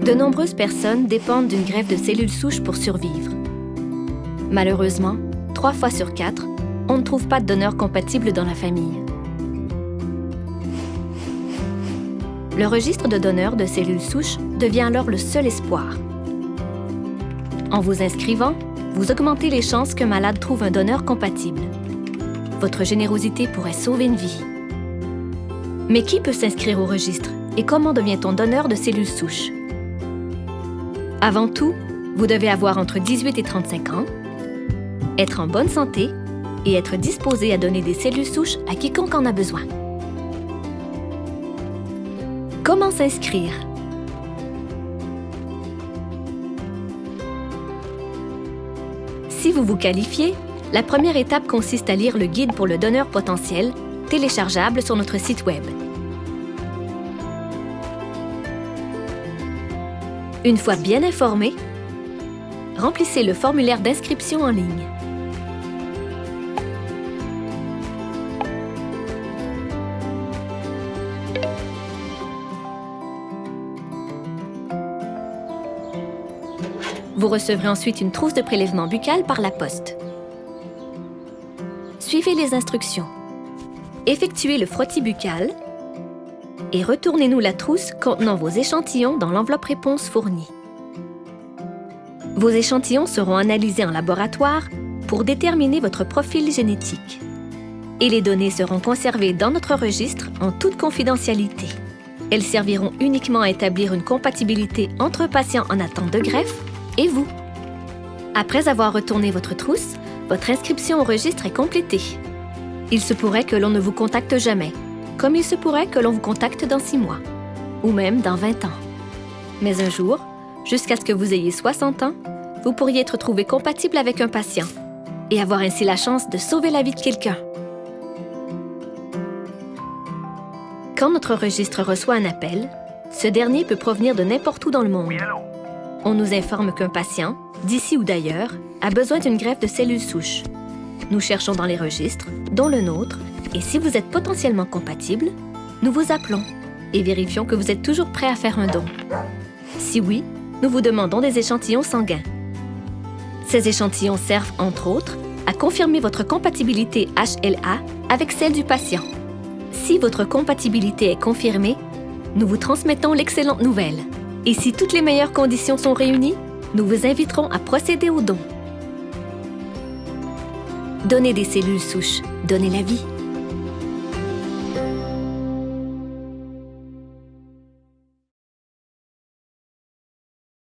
De nombreuses personnes dépendent d'une greffe de cellules souches pour survivre. Malheureusement, 3 fois sur 4, on ne trouve pas de donneur compatible dans la famille. Le registre de donneurs de cellules souches devient alors le seul espoir. En vous inscrivant, vous augmentez les chances qu'un malade trouve un donneur compatible. Votre générosité pourrait sauver une vie. Mais qui peut s'inscrire au registre et comment devient-on donneur de cellules souches? Avant tout, vous devez avoir entre 18 et 35 ans, être en bonne santé et être disposé à donner des cellules souches à quiconque en a besoin. Comment s'inscrire? Si vous vous qualifiez, la première étape consiste à lire le guide pour le donneur potentiel, téléchargeable sur notre site Web. Une fois bien informé, remplissez le formulaire d'inscription en ligne. Vous recevrez ensuite une trousse de prélèvement buccal par la poste. Suivez les instructions. Effectuez le frottis buccal et retournez-nous la trousse contenant vos échantillons dans l'enveloppe réponse fournie. Vos échantillons seront analysés en laboratoire pour déterminer votre profil génétique. Et les données seront conservées dans notre registre en toute confidentialité. Elles serviront uniquement à établir une compatibilité entre patients en attente de greffe et vous. Après avoir retourné votre trousse, votre inscription au registre est complétée. Il se pourrait que l'on ne vous contacte jamais, comme il se pourrait que l'on vous contacte dans 6 mois, ou même dans 20 ans. Mais un jour, jusqu'à ce que vous ayez 60 ans, vous pourriez être trouvé compatible avec un patient et avoir ainsi la chance de sauver la vie de quelqu'un. Quand notre registre reçoit un appel, ce dernier peut provenir de n'importe où dans le monde. On nous informe qu'un patient, d'ici ou d'ailleurs, a besoin d'une greffe de cellules souches. Nous cherchons dans les registres, dont le nôtre, et si vous êtes potentiellement compatible, nous vous appelons et vérifions que vous êtes toujours prêt à faire un don. Si oui, nous vous demandons des échantillons sanguins. Ces échantillons servent, entre autres, à confirmer votre compatibilité HLA avec celle du patient. Si votre compatibilité est confirmée, nous vous transmettons l'excellente nouvelle. Et si toutes les meilleures conditions sont réunies, nous vous inviterons à procéder au don. Donnez des cellules souches, donnez la vie.